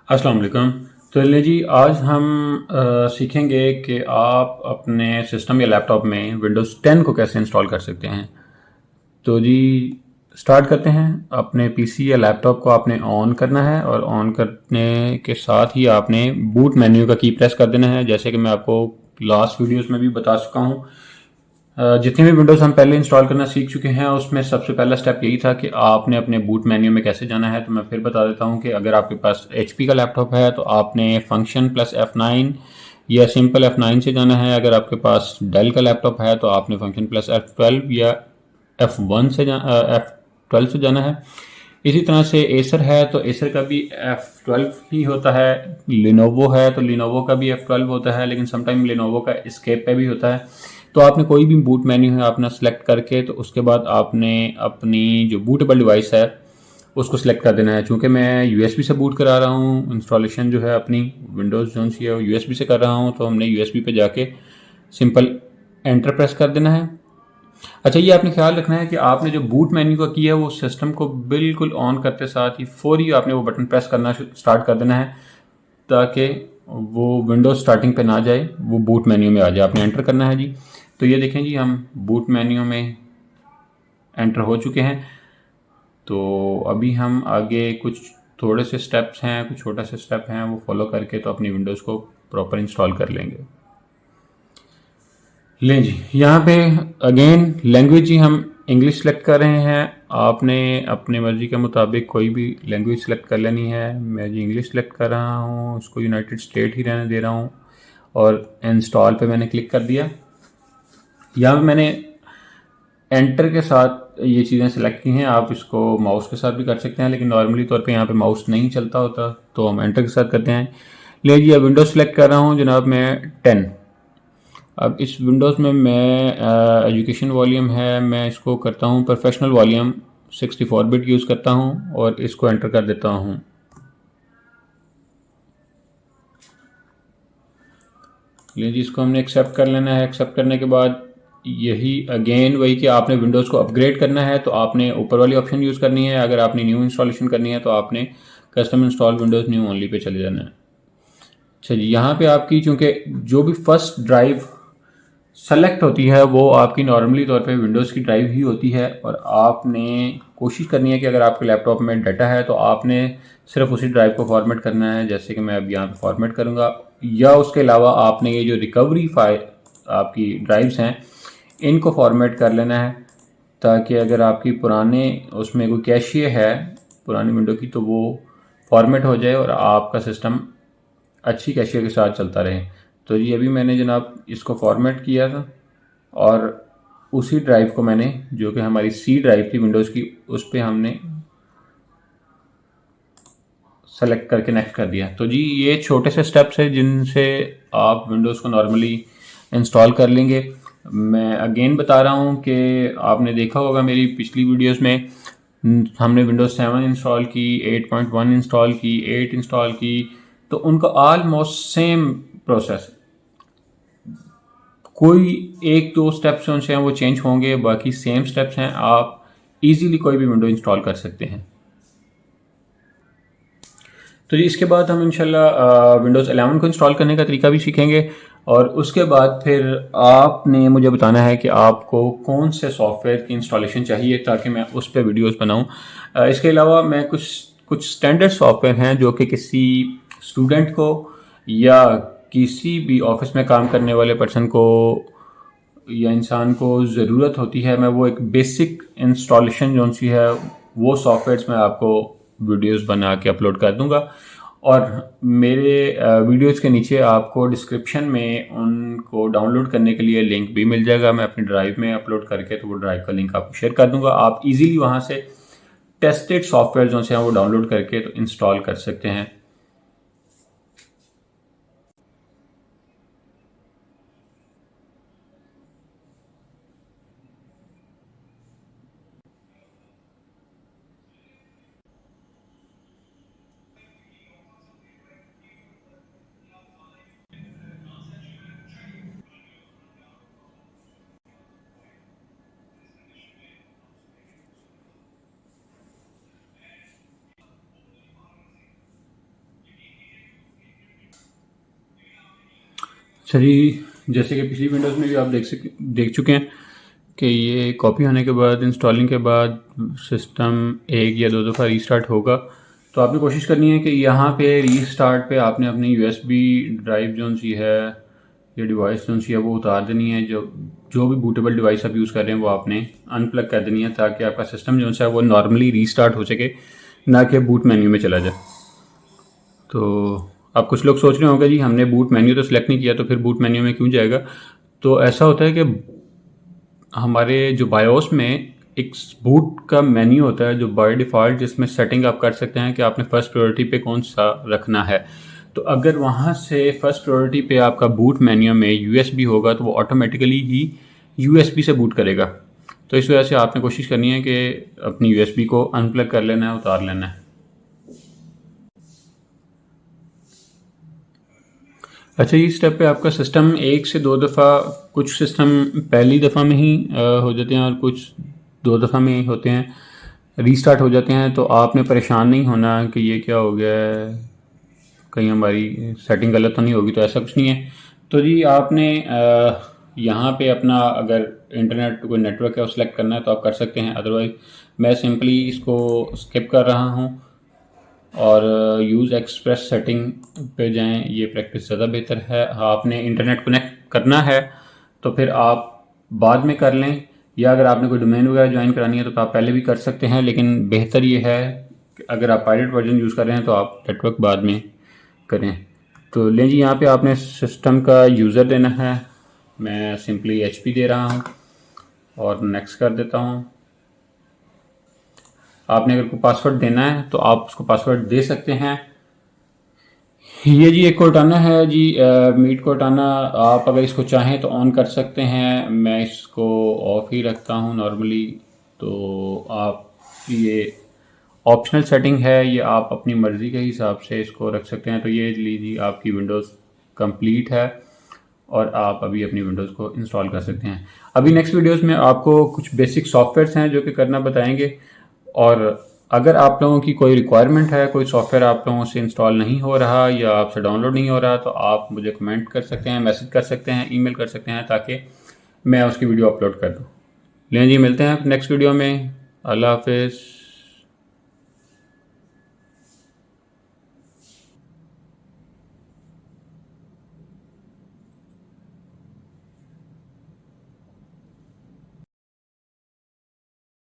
अस्सलाम वालेकुम। तो ले जी आज हम सीखेंगे कि आप अपने सिस्टम या लैपटॉप में विंडोज़ 10 को कैसे इंस्टॉल कर सकते हैं। तो जी स्टार्ट करते हैं। अपने पीसी या लैपटॉप को आपने ऑन करना है और ऑन करने के साथ ही आपने बूट मेन्यू का की प्रेस कर देना है, जैसे कि मैं आपको लास्ट वीडियोस में भी बता चुका हूँ। जितनी भी विंडोज़ हम पहले इंस्टॉल करना सीख चुके हैं उसमें सबसे पहला स्टेप यही था कि आपने अपने बूट मेन्यू में कैसे जाना है। तो मैं फिर बता देता हूँ कि अगर आपके पास HP का लैपटॉप है तो आपने फंक्शन प्लस F9 या सिंपल F9 से जाना है। अगर आपके पास डेल का लैपटॉप है तो आपने फंक्शन प्लस F12 या F12 से जाना है। इसी तरह से एसर है तो एसर का भी F12 ही होता है। लिनोवो है तो लिनोवो का भी F12 होता है, लेकिन समटाइम लिनोवो का एस्केप पे भी होता है। तो आपने कोई भी बूट मेन्यू है आपने सेलेक्ट करके तो उसके बाद आपने अपनी जो बूटेबल डिवाइस है उसको सिलेक्ट कर देना है। चूँकि मैं USB से बूट करा रहा हूँ, इंस्टॉलेशन जो है अपनी विंडोज़ जो सी है वो USB से कर रहा हूँ, तो हमने USB पे जाके सिंपल एंटर प्रेस कर देना है। अच्छा, ये आपने ख्याल रखना है कि आपने जो बूट मेन्यू का किया है वो सिस्टम को बिल्कुल ऑन करते साथ ही फौरी आपने वो बटन प्रेस करना स्टार्ट कर देना है, ताकि वो विंडोज स्टार्टिंग पे ना जाए, वो बूट मेन्यू में आ जाए। आपने एंटर करना है जी। तो ये देखें जी, हम बूट मेन्यू में एंटर हो चुके हैं। तो अभी हम आगे कुछ थोड़े से स्टेप्स हैं, कुछ छोटा से स्टेप हैं, वो फॉलो करके तो अपनी विंडोज़ को प्रॉपर इंस्टॉल कर लेंगे। लें जी, यहाँ पे अगेन लैंग्वेज ही हम इंग्लिश सेलेक्ट कर रहे हैं। आपने अपने मर्ज़ी के मुताबिक कोई भी लैंग्वेज सेलेक्ट कर लेनी है। मैं जी इंग्लिश सेलेक्ट कर रहा हूँ, उसको यूनाइटेड स्टेट ही रहने दे रहा हूँ और इंस्टॉल पे मैंने क्लिक कर दिया। यहाँ पे मैंने एंटर के साथ ये चीज़ें सेलेक्ट की हैं। आप इसको माउस के साथ भी कर सकते हैं, लेकिन नॉर्मली तौर पे यहाँ पे माउस नहीं चलता होता, तो हम एंटर के साथ करते हैं। ले जी, अब विंडोज़ सेलेक्ट कर रहा हूँ जनाब मैं 10। अब इस विंडोज़ में मैं एजुकेशन वॉल्यूम है, मैं इसको करता हूँ प्रोफेशनल वॉल्यूम 64 बिट यूज़ करता हूँ और इसको एंटर कर देता हूँ। ले जी, इसको हमने एक्सेप्ट कर लेना है। एक्सेप्ट करने के बाद यही अगेन वही कि आपने विंडोज़ को अपग्रेड करना है तो आपने ऊपर वाली ऑप्शन यूज़ करनी है। अगर आपने न्यू इंस्टॉलेशन करनी है तो आपने custom install Windows new only pay चले जाना है। अच्छा जी, यहाँ पे आपकी चूँकि जो भी फर्स्ट ड्राइव सेलेक्ट होती है वो आपकी नॉर्मली तौर पे विंडोज़ की ड्राइव ही होती है, और आपने कोशिश करनी है कि अगर आपके लैपटॉप में डाटा है तो आपने सिर्फ उसी ड्राइव को फॉर्मेट करना है, जैसे कि मैं अब यहाँ पे फॉर्मेट करूँगा। या उसके अलावा आपने ये जो रिकवरी फाइल आपकी ड्राइव्स हैं इनको फॉर्मेट कर लेना है, ताकि अगर आपकी पुराने उसमें कोई कैशिए है पुरानी विंडो की तो वो फॉर्मेट हो जाए और आपका सिस्टम अच्छी कैशिए के साथ चलता रहे। तो ये अभी मैंने जनाब इसको फॉर्मेट किया था और उसी ड्राइव को मैंने, जो कि हमारी सी ड्राइव थी विंडोज़ की, उस पर हमने सेलेक्ट करके नेक्स्ट कर दिया। तो जी ये छोटे से स्टेप्स हैं जिनसे आप विंडोज़ को नॉर्मली इंस्टॉल कर लेंगे। मैं अगेन बता रहा हूँ कि आपने देखा होगा मेरी पिछली वीडियोस में हमने विंडोज़ 7 इंस्टॉल की, 8.1 इंस्टॉल की, 8 इंस्टॉल की, तो उनका ऑलमोस्ट सेम प्रोसेस। कोई एक दो स्टेप्स उनसे हैं वो चेंज होंगे, बाकी सेम स्टेप्स हैं। आप इजीली कोई भी विंडो इंस्टॉल कर सकते हैं। तो जी इसके बाद हम इंशाल्लाह विंडोज़ 11 को इंस्टॉल करने का तरीका भी सीखेंगे, और उसके बाद फिर आपने मुझे बताना है कि आपको कौन से सॉफ्टवेयर की इंस्टॉलेशन चाहिए ताकि मैं उस पर वीडियोज़ बनाऊँ। इसके अलावा मैं कुछ कुछ स्टैंडर्ड सॉफ्टवेयर हैं जो कि किसी स्टूडेंट को या किसी भी ऑफिस में काम करने वाले पर्सन को या इंसान को ज़रूरत होती है, मैं वो एक बेसिक इंस्टॉलेशन जो सी है वो सॉफ्टवेयर्स मैं आपको वीडियोस बना के अपलोड कर दूंगा। और मेरे वीडियोस के नीचे आपको डिस्क्रिप्शन में उनको डाउनलोड करने के लिए लिंक भी मिल जाएगा। मैं अपनी ड्राइव में अपलोड करके तो वो ड्राइव का लिंक आपको शेयर कर दूंगा। आप इजीली वहाँ से टेस्टेड सॉफ्टवेयर जो से हैं वो डाउनलोड करके तो इंस्टॉल कर सकते हैं। चलिए, जैसे कि पिछली विंडोज़ में भी आप देख चुके हैं कि ये कॉपी होने के बाद, इंस्टॉलिंग के बाद सिस्टम एक या दो दफ़ा रीस्टार्ट होगा। तो आपने कोशिश करनी है कि यहाँ पे रीस्टार्ट पे आपने अपनी यूएसबी ड्राइव जो सी है या डिवाइस जो सी है वो उतार देनी है। जो भी बूटेबल डिवाइस आप यूज़ कर रहे हैं वो आपने अनप्लग कर देनी है, ताकि आपका सिस्टम जो है वो नॉर्मली रीस्टार्ट हो सके, ना कि बूट मेन्यू में चला जाए। तो अब कुछ लोग सोच रहे होंगे जी हमने बूट मेन्यू तो सिलेक्ट नहीं किया, तो फिर बूट मेन्यू में क्यों जाएगा। तो ऐसा होता है कि हमारे जो बायोस में एक बूट का मेन्यू होता है जो बाय डिफ़ॉल्ट, जिसमें सेटिंग आप कर सकते हैं कि आपने फ़र्स्ट प्रायोरिटी पे कौन सा रखना है। तो अगर वहाँ से फ़र्स्ट प्रायोरिटी पे आपका बूट मेन्यू में यूएसबी होगा तो वो ऑटोमेटिकली ही यूएसबी से बूट करेगा। तो इस वजह से आपने कोशिश करनी है कि अपनी यूएसबी को अनप्लग कर लेना है, उतार लेना है। अच्छा, इस स्टेप पे आपका सिस्टम एक से दो दफ़ा, कुछ सिस्टम पहली दफ़ा में ही हो जाते हैं और कुछ दो दफ़ा में होते हैं, रीस्टार्ट हो जाते हैं। तो आपने परेशान नहीं होना कि ये क्या हो गया है, कहीं हमारी सेटिंग गलत तो नहीं होगी, तो ऐसा कुछ नहीं है। तो जी आपने यहाँ पे अपना अगर इंटरनेट कोई नेटवर्क है वो सिलेक्ट करना है तो आप कर सकते हैं, अदरवाइज़ मैं सिंपली इसको स्किप कर रहा हूँ और यूज़ एक्सप्रेस सेटिंग पे जाएं। ये प्रैक्टिस ज़्यादा बेहतर है। आपने इंटरनेट कनेक्ट करना है तो फिर आप बाद में कर लें, या अगर आपने कोई डोमेन वगैरह ज्वाइन करानी है तो आप पहले भी कर सकते हैं, लेकिन बेहतर ये है कि अगर आप पायलट वर्जन यूज़ कर रहे हैं तो आप नेटवर्क बाद में करें। तो लें जी, यहाँ पे आपने सिस्टम का यूज़र देना है। मैं सिंपली HP दे रहा हूँ और नेक्स्ट कर देता हूँ। आपने अगर कोई पासवर्ड देना है तो आप उसको पासवर्ड दे सकते हैं। ये जी एक कोर्टाना है जी, मीट कोर्टाना। आप अगर इसको चाहें तो ऑन कर सकते हैं, मैं इसको ऑफ ही रखता हूँ नॉर्मली। तो आप ये ऑप्शनल सेटिंग है, ये आप अपनी मर्ज़ी के हिसाब से इसको रख सकते हैं। तो ये लीजिए आपकी विंडोज़ कंप्लीट है और आप अभी अपनी विंडोज़ को इंस्टॉल कर सकते हैं। अभी नेक्स्ट वीडियोज़ में आपको कुछ बेसिक सॉफ्टवेयर्स हैं जो कि करना बताएंगे, और अगर आप लोगों की कोई रिक्वायरमेंट है, कोई सॉफ्टवेयर आप लोगों से इंस्टॉल नहीं हो रहा या आपसे डाउनलोड नहीं हो रहा, तो आप मुझे कमेंट कर सकते हैं, मैसेज कर सकते हैं, ईमेल कर सकते हैं, ताकि मैं उसकी वीडियो अपलोड कर दूँ। लें जी, मिलते हैं नेक्स्ट वीडियो में। अल्लाह हाफिज़।